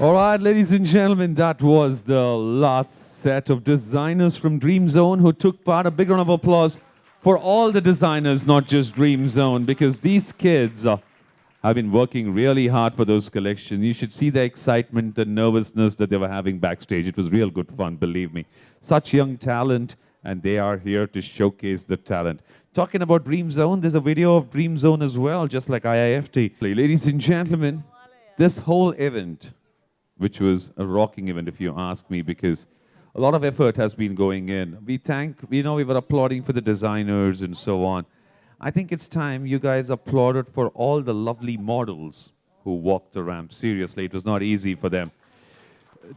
All right, ladies and gentlemen, that was the last set of designers from DreamZone who took part. A big round of applause for all the designers, not just DreamZone, because these kids have been working really hard for those collections. You should see the excitement, the nervousness that they were having backstage. It was real good fun, believe me. Such young talent, and they are here to showcase the talent. Talking about DreamZone, there's a video of DreamZone as well, just like IIFT. Ladies and gentlemen, this whole event, which was a rocking event, if you ask me, because a lot of effort has been going in. We were applauding for the designers and so on. I think it's time you guys applauded for all the lovely models who walked the ramp. Seriously, it was not easy for them.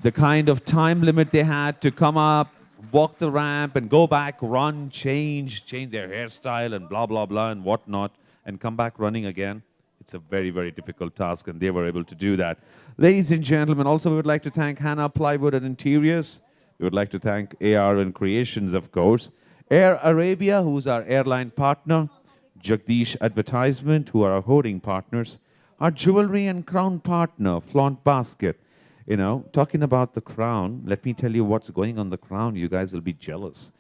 The kind of time limit they had to come up, walk the ramp, and go back, run, change their hairstyle, and blah, blah, blah, and whatnot, and come back running again. It's a very, very difficult task, and they were able to do that. Ladies and gentlemen, also we would like to thank Hannah Plywood and Interiors. We would like to thank ARN Creations, of course. Air Arabia, who's our airline partner. Jagdish Advertisement, who are our hoarding partners. Our jewelry and crown partner, Flaunt Basket. You know, talking about the crown, let me tell you what's going on the crown. You guys will be jealous.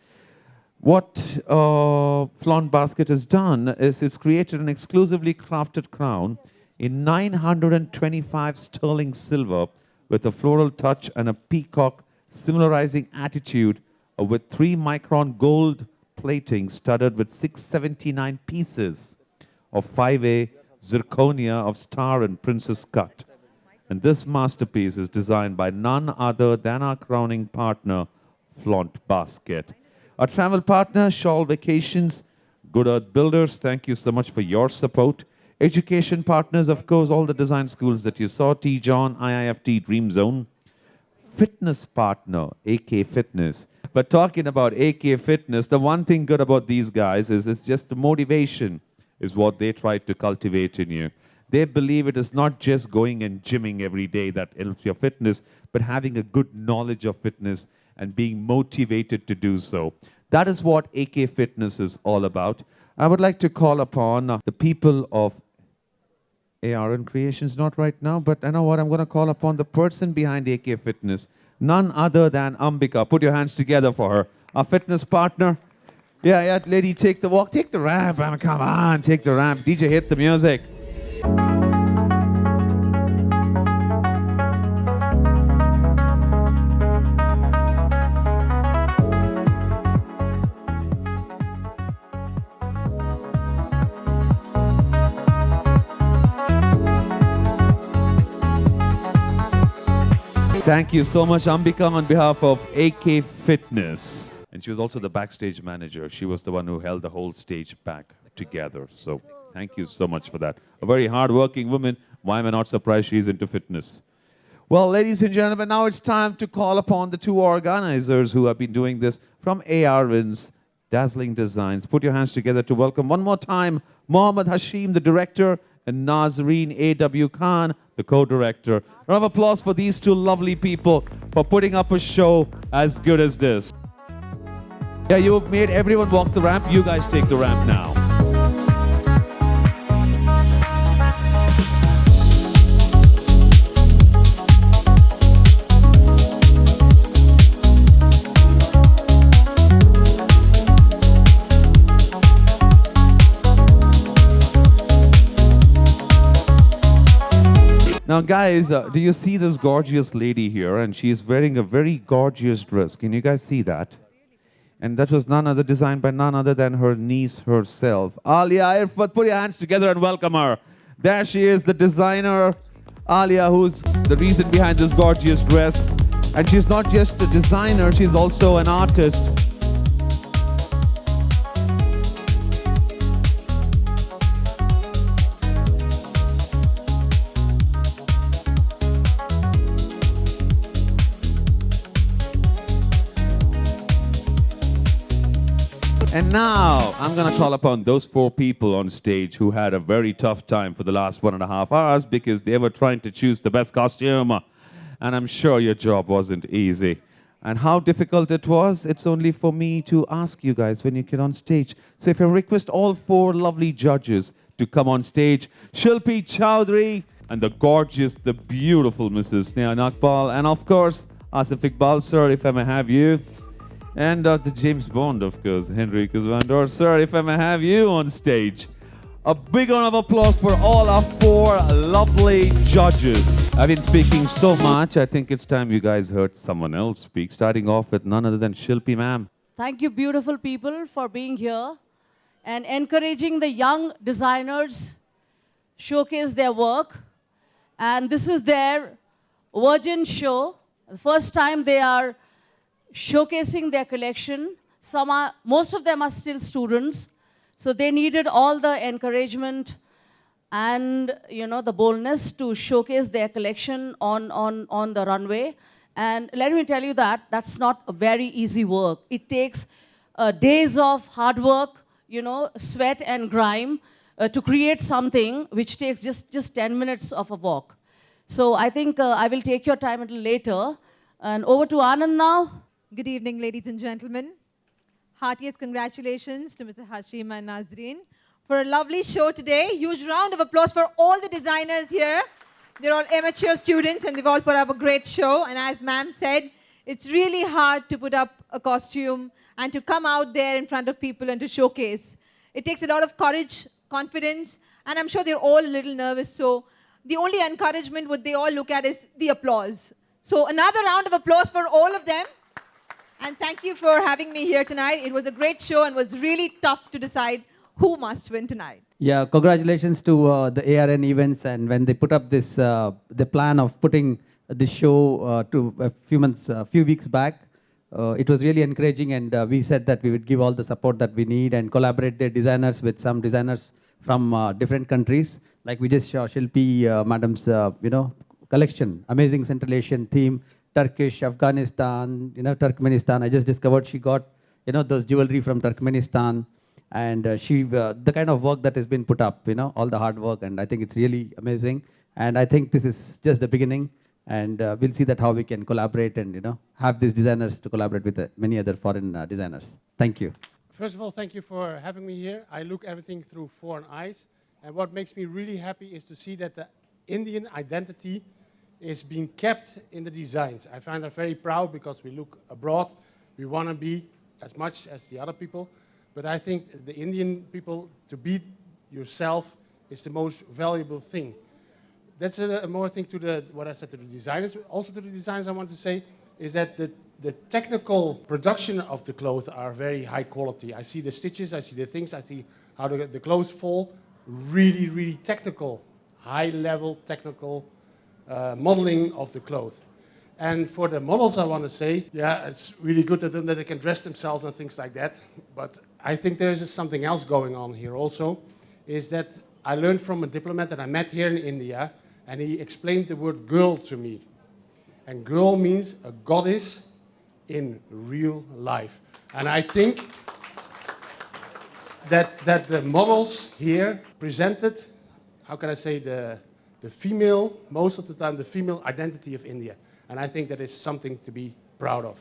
What Flaunt Basket has done is it's created an exclusively crafted crown in 925 sterling silver with a floral touch and a peacock similarizing attitude with 3-micron gold plating studded with 679 pieces of 5A zirconia of star and princess cut. And this masterpiece is designed by none other than our crowning partner, Flaunt Basket. Our travel partner, Shawl Vacations, Good Earth Builders, thank you so much for your support. Education partners, of course, all the design schools that you saw, T-John, IIFT, DreamZone. Fitness partner, AK Fitness. But talking about AK Fitness, the one thing good about these guys is it's just the motivation is what they try to cultivate in you. They believe it is not just going and gymming every day that helps your fitness, but having a good knowledge of fitness and being motivated to do so. That is what AK Fitness is all about. I would like to call upon the people of ARN Creations, not right now, but I know what, I'm going to call upon the person behind AK Fitness, none other than Ambika. Put your hands together for her. Our fitness partner. Yeah, lady, take the walk, take the ramp. Come on, take the ramp. DJ, hit the music. Thank you so much, Ambika, on behalf of AK Fitness. And she was also the backstage manager. She was the one who held the whole stage back together. So thank you so much for that. A very hard-working woman. Why am I not surprised she's into fitness? Well, ladies and gentlemen, now it's time to call upon the two organizers who have been doing this from ARN's Dazzling Designs. Put your hands together to welcome one more time Mohammed Hashim, the director, and Nazreen A.W. Khan, the co-director. Round of applause for these two lovely people for putting up a show as good as this. Yeah, you've made everyone walk the ramp. You guys take the ramp now. Now, guys, do you see this gorgeous lady here? And she is wearing a very gorgeous dress. Can you guys see that? And that was none other designed by none other than her niece herself. Alia Irfat, put your hands together and welcome her. There she is, the designer, Alia, who's the reason behind this gorgeous dress. And she's not just a designer, she's also an artist. And now, I'm going to call upon those 4 people on stage who had a very tough time for the last 1.5 hours because they were trying to choose the best costume. And I'm sure your job wasn't easy. And how difficult it was, it's only for me to ask you guys when you get on stage. So if I request all 4 lovely judges to come on stage, Shilpi Chowdhury, and the gorgeous, the beautiful Mrs. Sneha Nagpal, and of course, Asif Iqbal, sir, if I may have you. And the James Bond, of course, Henrique Van Dor, sir, if I may have you on stage. A big round of applause for all our 4 lovely judges. I've been speaking so much, I think it's time you guys heard someone else speak, starting off with none other than Shilpi ma'am. Thank you, beautiful people, for being here and encouraging the young designers showcase their work. And this is their Virgin show. The first time they are showcasing their collection. Most of them are still students, so they needed all the encouragement and the boldness to showcase their collection on the runway. And let me tell you that that's not a very easy work. It takes days of hard work, sweat and grime to create something which takes just 10 minutes of a walk. So I think I will take your time a little later. And over to Anand now. Good evening, ladies and gentlemen. Heartiest congratulations to Mr. Hashim and Nazreen for a lovely show today. Huge round of applause for all the designers here. They're all amateur students and they've all put up a great show. And as ma'am said, it's really hard to put up a costume and to come out there in front of people and to showcase. It takes a lot of courage, confidence, and I'm sure they're all a little nervous. So the only encouragement what they all look at is the applause. So another round of applause for all of them. And thank you for having me here tonight. It was a great show and was really tough to decide who must win tonight. Yeah, congratulations to the ARN events, and when they put up this, the plan of putting this show to a few weeks back, it was really encouraging, and we said that we would give all the support that we need and collaborate their designers with some designers from different countries. Like we just saw Shilpi madam's, collection, amazing Central Asian theme. Turkish, Afghanistan, Turkmenistan. I just discovered she got, those jewelry from Turkmenistan. And the kind of work that has been put up, all the hard work. And I think it's really amazing. And I think this is just the beginning. And we'll see that how we can collaborate and, have these designers to collaborate with many other foreign designers. Thank you. First of all, thank you for having me here. I look everything through foreign eyes. And what makes me really happy is to see that the Indian identity is being kept in the designs. I find that very proud because we look abroad. We want to be as much as the other people. But I think the Indian people, to be yourself is the most valuable thing. That's more thing to what I said to the designers. Also to the designers I want to say is that the technical production of the clothes are very high quality. I see the stitches, I see the things, I see how the clothes fall. Really, really technical, high level technical modeling of the clothes. And for the models, I want to say, yeah, it's really good to them that they can dress themselves and things like that. But I think there is something else going on here also, is that I learned from a diplomat that I met here in India, and he explained the word girl to me. And girl means a goddess in real life. And I think that the models here presented, how can I say, the female, most of the time, the female identity of India. And I think that is something to be proud of.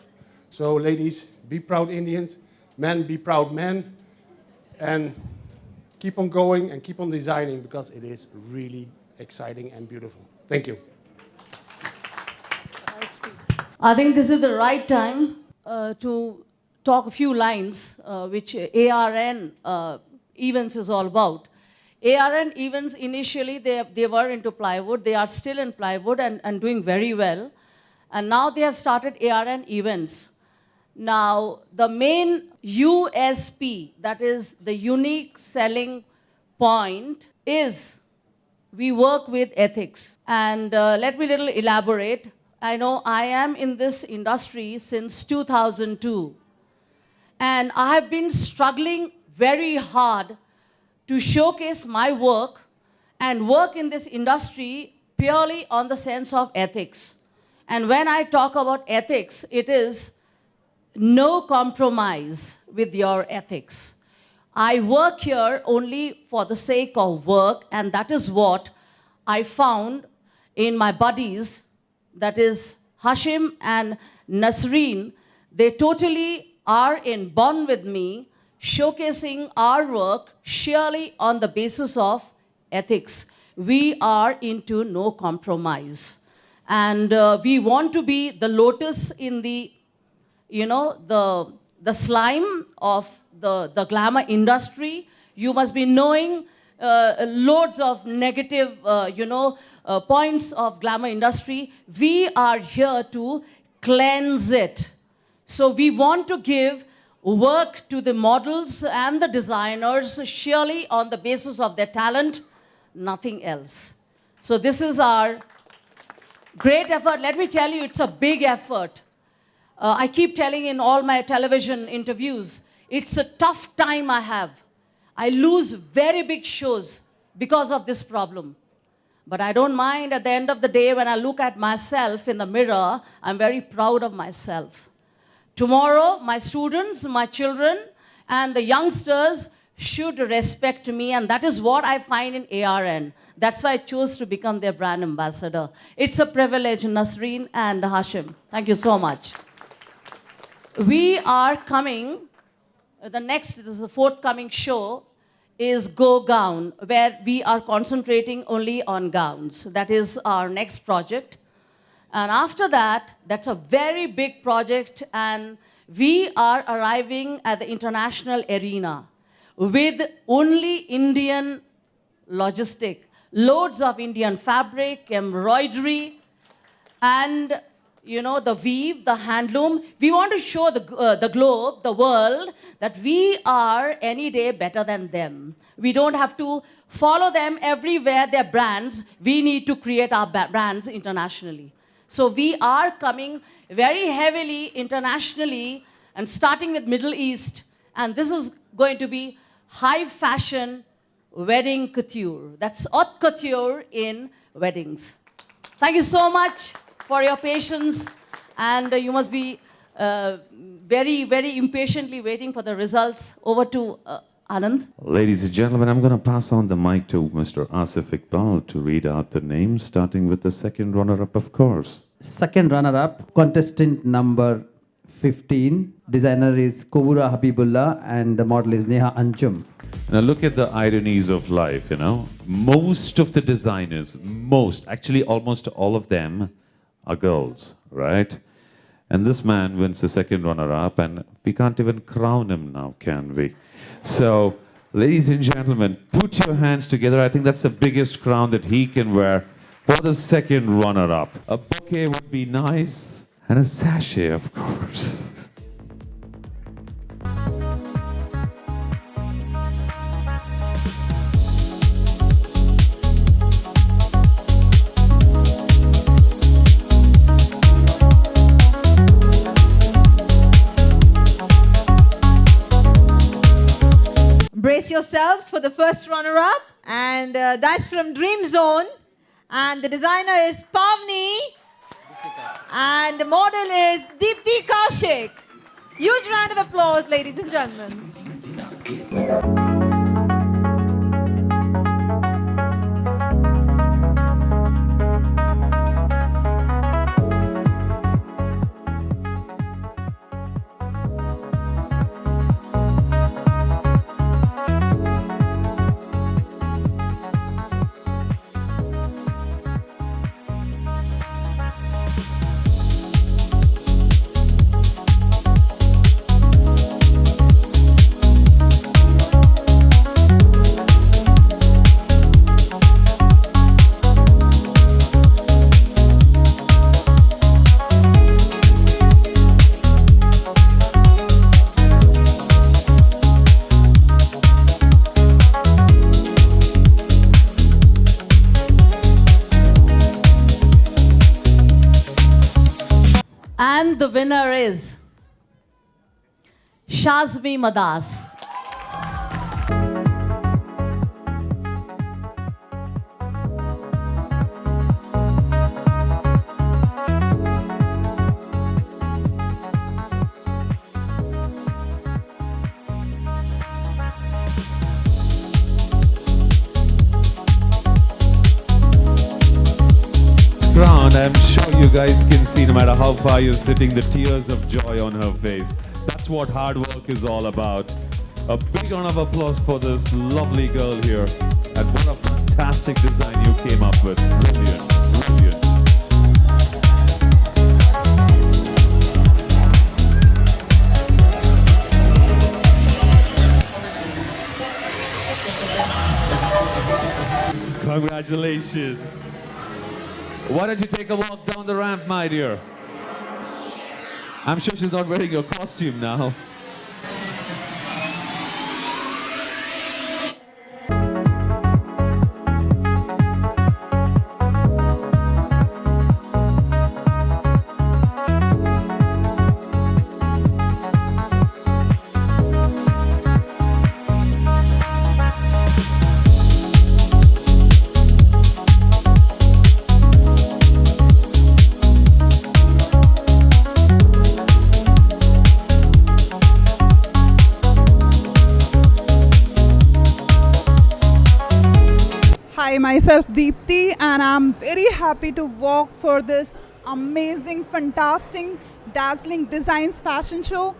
So ladies, be proud Indians. Men, be proud men. And keep on going and keep on designing because it is really exciting and beautiful. Thank you. I think this is the right time to talk a few lines, which ARN events is all about. ARN events, initially, they were into plywood. They are still in plywood and doing very well. And now they have started ARN events. Now, the main USP, that is the unique selling point, is we work with ethics. And let me little elaborate. I know I am in this industry since 2002. And I have been struggling very hard to showcase my work and work in this industry purely on the sense of ethics. And when I talk about ethics, it is no compromise with your ethics. I work here only for the sake of work, and that is what I found in my buddies, that is Hashim and Nasreen. They totally are in bond with me, showcasing our work surely on the basis of ethics. we are into no compromise. And we want to be the lotus in the, the slime of the glamour industry. You must be knowing loads of negative, points of glamour industry. We are here to cleanse it. So we want to give work to the models and the designers surely on the basis of their talent, nothing else. So this is our great effort. Let me tell you, it's a big effort. I keep telling in all my television interviews, it's a tough time I have. I lose very big shows because of this problem. But I don't mind. At the end of the day, when I look at myself in the mirror, I'm very proud of myself. Tomorrow, my students, my children, and the youngsters should respect me, and that is what I find in ARN. That's why I chose to become their brand ambassador. It's a privilege, Nasreen and Hashim. Thank you so much. We are coming, this is the forthcoming show, is Go Gown, where we are concentrating only on gowns. That is our next project. And after that, that's a very big project, and we are arriving at the international arena with only Indian logistic, loads of Indian fabric, embroidery, and the weave, the handloom. We want to show the globe, the world, that we are any day better than them. We don't have to follow them everywhere, their brands. We need to create our brands internationally. So we are coming very heavily internationally and starting with Middle East. And this is going to be high fashion wedding couture. That's haute couture in weddings. Thank you so much for your patience, and you must be very, very impatiently waiting for the results. Over to Anand. Ladies and gentlemen, I'm going to pass on the mic to Mr. Asif Iqbal to read out the names, starting with the second runner-up, of course. Second runner-up, contestant number 15. Designer is Kovura Habibullah and the model is Neha Anjum. Now look at the ironies of life, Most of the designers, actually almost all of them are girls, right? And this man wins the second runner-up, and we can't even crown him now, can we? So, ladies and gentlemen, put your hands together. I think that's the biggest crown that he can wear for the second runner-up. A bouquet would be nice, and a sachet, of course. Brace yourselves for the first runner-up, and that's from DreamZone, and the designer is Pavni, and the model is Deepti Kaushik. Huge round of applause, ladies and gentlemen. And the winner is Shazmi Madas. Crown, I'm sure you guys can see, no matter how far you're sitting, the tears of joy on her face. That's what hard work is all about. A big round of applause for this lovely girl here. And what a fantastic fantastic design you came up with. Brilliant, brilliant. Congratulations. Why don't you take a walk down the ramp, my dear? I'm sure she's not wearing your costume now. Hi, myself Deepthi, and I'm very happy to walk for this amazing, fantastic, dazzling designs fashion show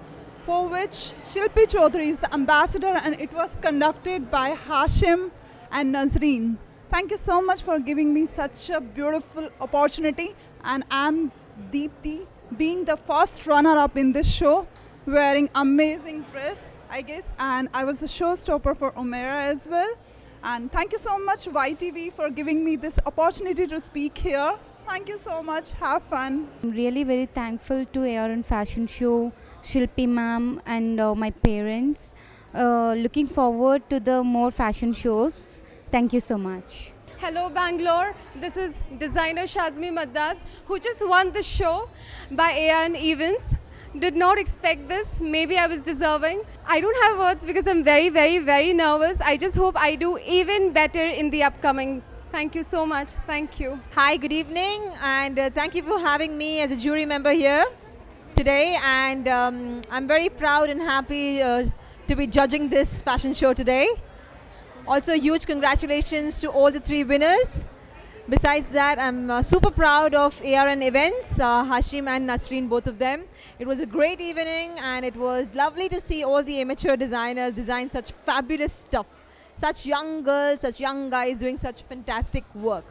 for which Shilpi Chaudhary is the ambassador, and it was conducted by Hashim and Nazreen. Thank you so much for giving me such a beautiful opportunity, and I'm Deepthi, being the first runner-up in this show, wearing amazing dress, I guess, and I was the showstopper for Omera as well. And thank you so much, YTV, for giving me this opportunity to speak here. Thank you so much. Have fun. I'm really very thankful to ARN Fashion Show, Shilpi ma'am, and my parents. Looking forward to the more fashion shows. Thank you so much. Hello Bangalore, this is designer Shazmi Maddas, who just won the show by ARN Events. Did not expect this. Maybe I was deserving. I don't have words because I'm very, very, very nervous. I just hope I do even better in the upcoming. Thank you so much. Thank you. Hi, good evening, and thank you for having me as a jury member here today. And I'm very proud and happy to be judging this fashion show today. Also, huge congratulations to all the 3 winners. Besides that, I'm super proud of ARN Events, Hashim and Nasreen, both of them. It was a great evening, and it was lovely to see all the amateur designers design such fabulous stuff. Such young girls, such young guys doing such fantastic work.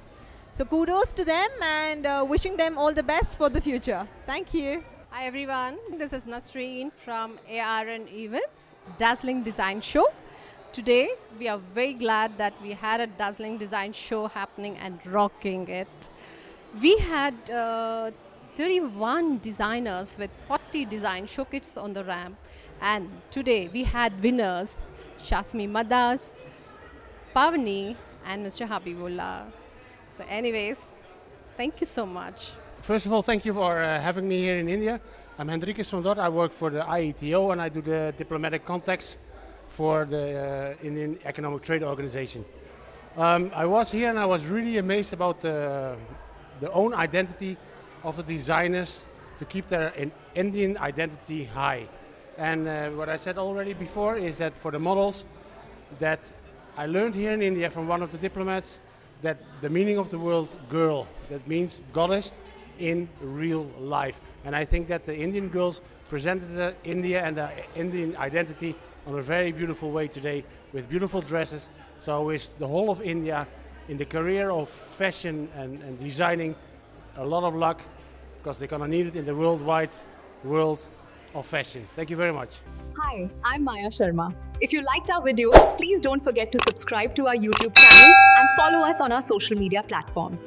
So kudos to them, and wishing them all the best for the future. Thank you. Hi everyone, this is Nasreen from ARN Events, Dazzling Design Show. Today, we are very glad that we had a dazzling design show happening and rocking it. We had 31 designers with 40 design showcases on the ramp. And today, we had winners, Shazmi Maddas, Pavani, and Mr. Habibullah. So anyways, thank you so much. First of all, thank you for having me here in India. I'm Hendrikus van Dort. I work for the IETO and I do the diplomatic contacts for the Indian Economic Trade Organization. I was here and I was really amazed about the own identity of the designers to keep their Indian identity high. And what I said already before is that for the models that I learned here in India from one of the diplomats that the meaning of the word girl, that means goddess in real life. And I think that the Indian girls presented India and the Indian identity on a very beautiful way today with beautiful dresses. So I wish the whole of India in the career of fashion and designing a lot of luck, because they're gonna need it in the worldwide world of fashion. Thank you very much. Hi, I'm Maya Sharma. If you liked our videos, please don't forget to subscribe to our YouTube channel and follow us on our social media platforms.